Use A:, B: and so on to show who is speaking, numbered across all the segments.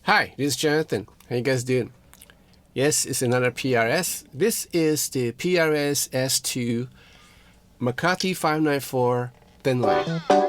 A: Hi, this is Jonathan. How you guys doing? Yes, it's another PRS. This is the PRS S2 McCarty 594 Thinline.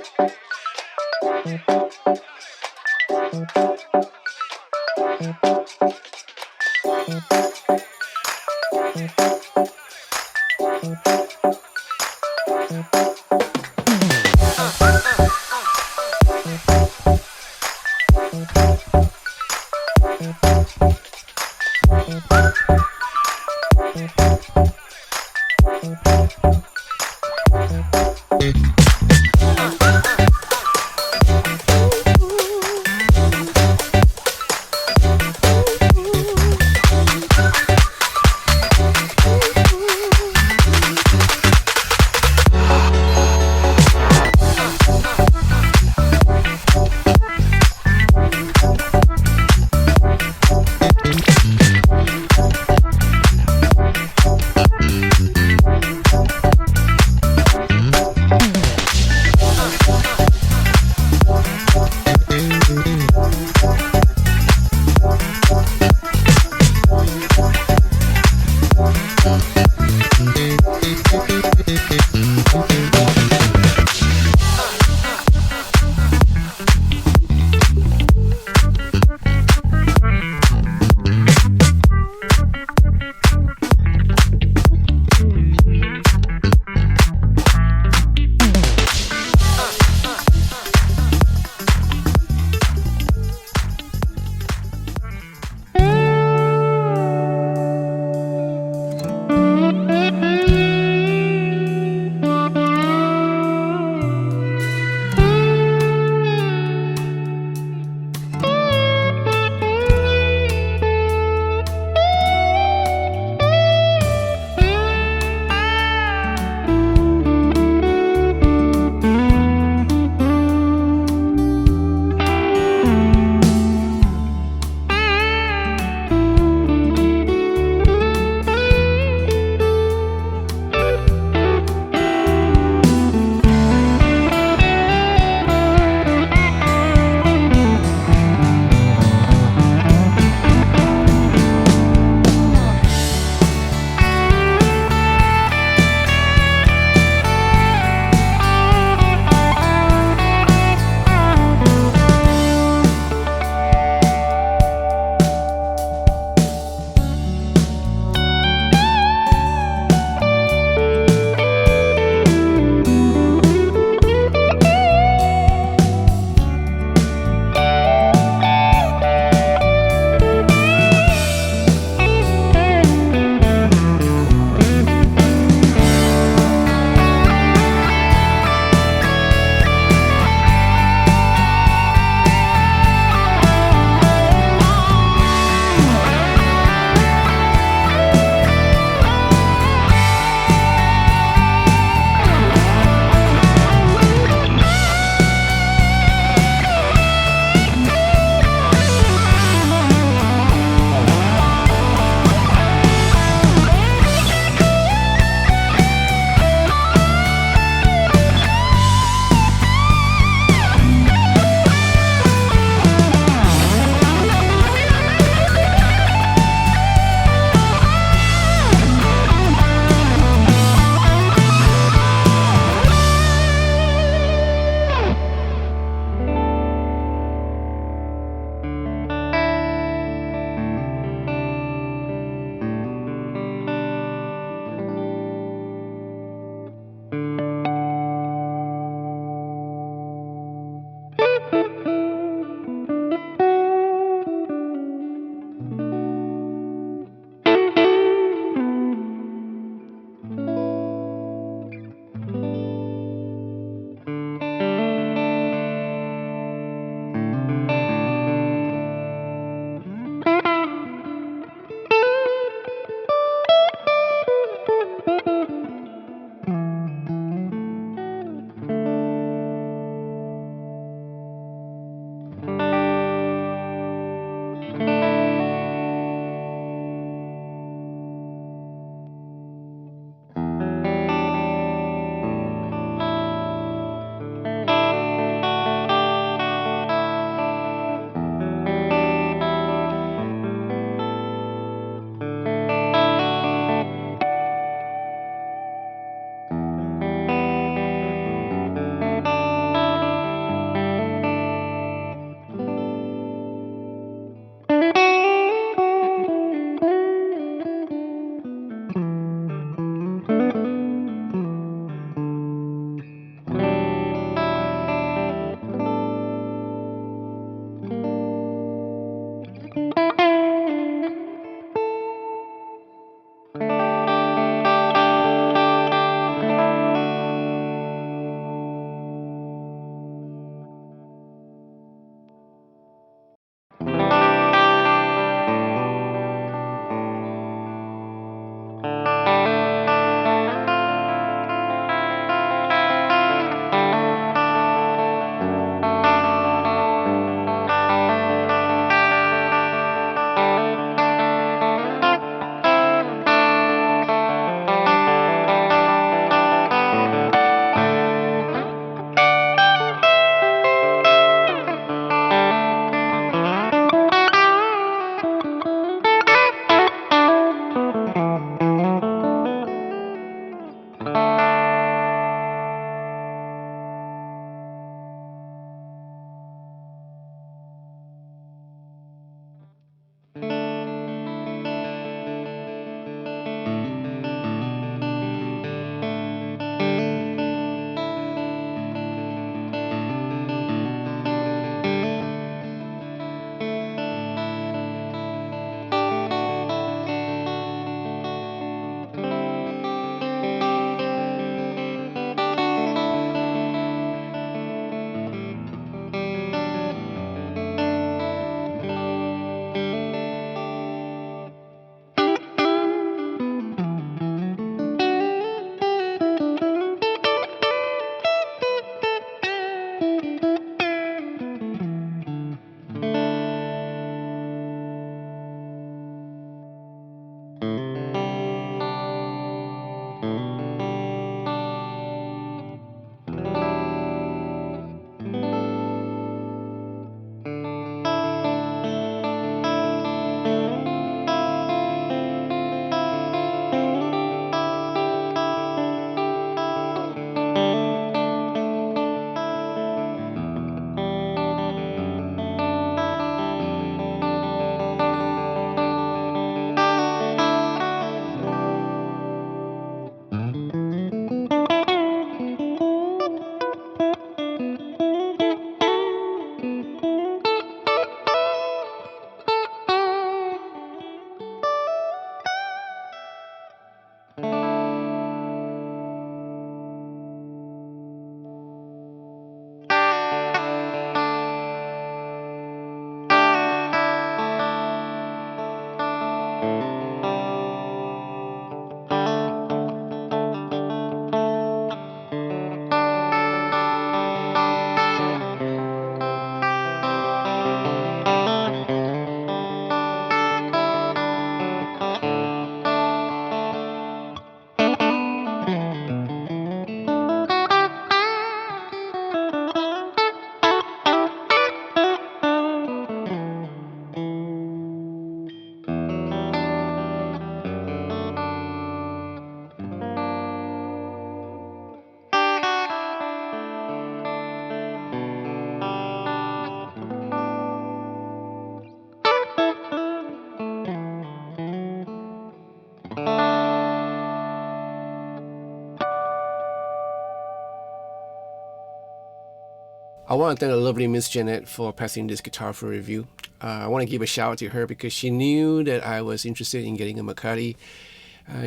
A: I want to thank the lovely Miss Janet for passing this guitar for review. I want to give a shout out to her because she knew that I was interested in getting a McCarty.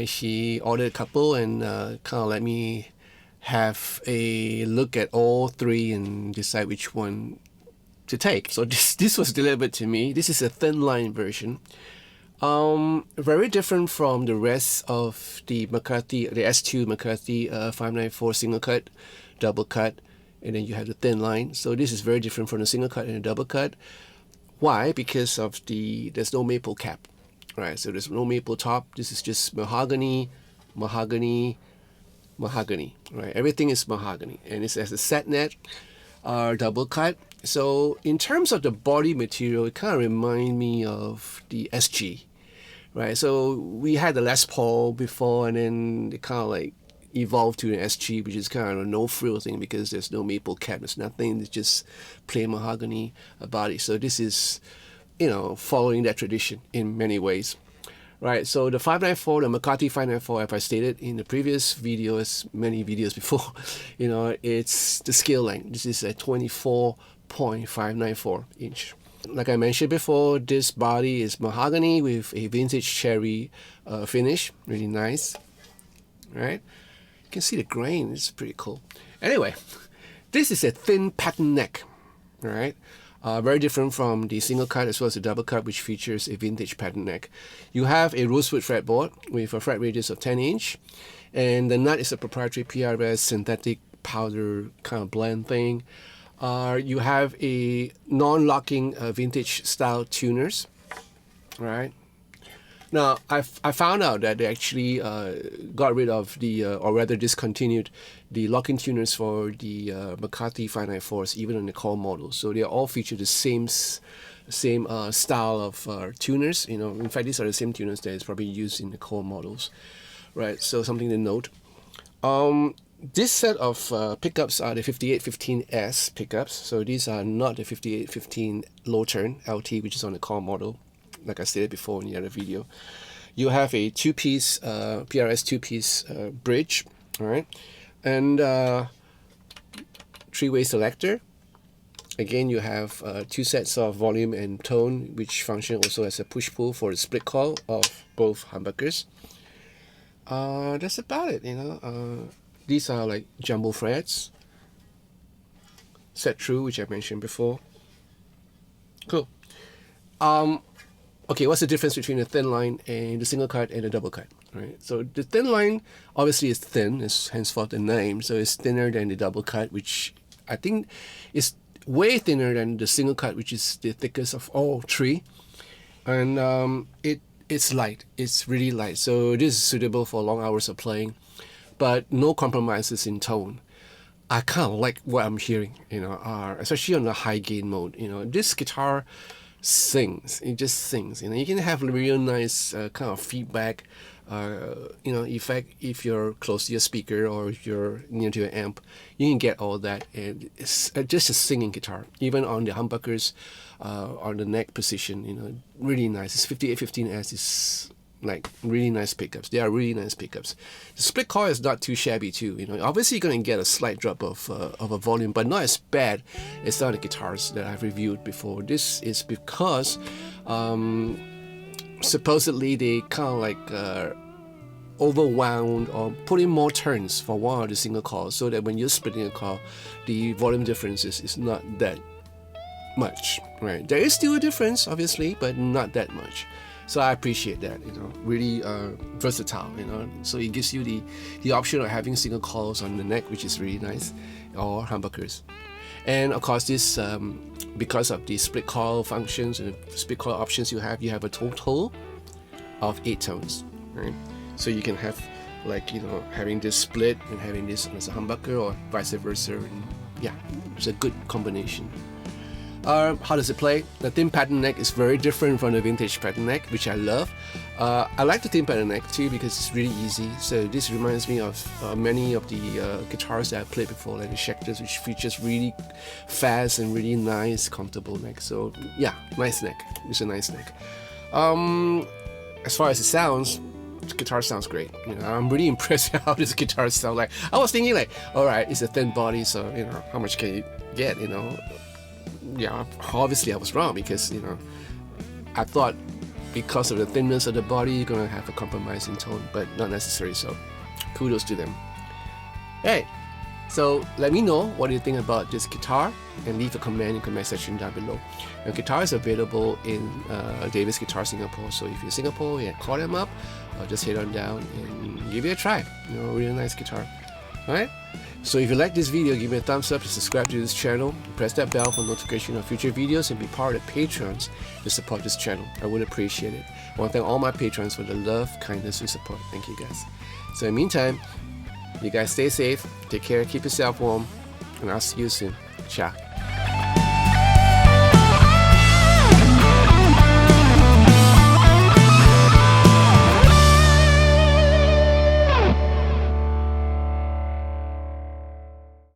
A: She ordered a couple and kind of let me have a look at all three and decide which one to take. So this was delivered to me. This is a Thinline version. Very different from the rest of the McCarty, the S2 McCarty 594 single cut, double cut, and then you have the Thinline. So this is very different from the single cut and the double cut. Why? Because of there's no maple cap, right? So there's no maple top. This is just mahogany, mahogany, mahogany, right? Everything is mahogany, and it's as a set net, double cut. So in terms of the body material, it kind of reminds me of the SG, right? So we had the Les Paul before, and then it kind of like evolved to an SG, which is kind of a no-frill thing because there's no maple cap, there's nothing, it's just plain mahogany body. So this is, you know, following that tradition in many ways, right? So the 594, the McCarty 594, as I stated in the previous videos, many videos before, you know, it's the scale length. This is a 24.594 inch. Like I mentioned before, this body is mahogany with a vintage cherry finish, really nice, right? You can see the grain, it's pretty cool. Anyway, this is a thin pattern neck, right? Very different from the single cut as well as the double cut, which features a vintage pattern neck. You have a rosewood fretboard with a fret radius of 10 inch, and the nut is a proprietary PRS synthetic powder kind of blend thing. You have a non-locking vintage style tuners, right? Now, I found out that they actually got rid of or rather discontinued the locking tuners for the McCarty 594s, even on the core model. So they all feature the same style of tuners. You know, in fact, these are the same tuners that is probably used in the core models, right? So something to note. This set of pickups are the 5815S pickups. So these are not the 5815 low turn LT, which is on the core model. Like I stated before in the other video, you have a two-piece PRS two-piece bridge, all right, and three-way selector. Again, you have two sets of volume and tone, which function also as a push-pull for the split coil of both humbuckers. That's about it, you know. These are like jumbo frets, set through, which I mentioned before. Cool. Okay, what's the difference between the Thinline and the single cut and the double cut? Right. So the Thinline obviously is thin, is henceforth the name. So it's thinner than the double cut, which I think is way thinner than the single cut, which is the thickest of all three. And it's light. It's really light. So this is suitable for long hours of playing, but no compromises in tone. I kind of like what I'm hearing, you know, especially on the high gain mode. You know, this guitar sings, it just sings. You know, you can have a real nice kind of feedback, you know, effect if you're close to your speaker or if you're near to your amp. You can get all that, and it's just a singing guitar. Even on the humbuckers, on the neck position, you know, really nice. This 5815S is like really nice pickups. They are really nice pickups. The split coil is not too shabby too. You know, obviously you're going to get a slight drop of a volume, but not as bad as some of the guitars that I've reviewed before. This is because supposedly they kind of like overwound or put in more turns for one of the single coils, so that when you're splitting a coil, the volume difference is not that much. Right? There is still a difference, obviously, but not that much. So I appreciate that, you know, really versatile, you know. So it gives you the option of having single coils on the neck, which is really nice, or humbuckers. And of course, this because of the split coil functions and the split coil options you have a total of 8 tones, right? So you can have, like, you know, having this split and having this as a humbucker, or vice versa. And yeah, it's a good combination. How does it play? The thin pattern neck is very different from the vintage pattern neck, which I love. I like the thin pattern neck too because it's really easy. So this reminds me of many of the guitars that I played before, like the Schecters, which features really fast and really nice, comfortable neck. So yeah, nice neck. It's a nice neck. As far as it sounds, the guitar sounds great. You know, I'm really impressed how this guitar sounds. Like, I was thinking, like, all right, it's a thin body, so you know, how much can get, yeah, obviously I was wrong, because I thought because of the thinness of the body you're gonna have a compromise in tone, but not necessary. So kudos to them. Hey, so let me know what you think about this guitar, and leave a comment in the comment section down below. Now, guitar is available in David's Guitar Singapore, so if you're in Singapore, yeah, call them up, or just head on down and give it a try. Really nice guitar. Alright? So if you like this video, give me a thumbs up, to subscribe to this channel, press that bell for notification of future videos, and be part of the patrons to support this channel. I would appreciate it. I want to thank all my patrons for the love, kindness, and support. Thank you guys. So in the meantime, you guys stay safe, take care, keep yourself warm, and I'll see you soon. Ciao.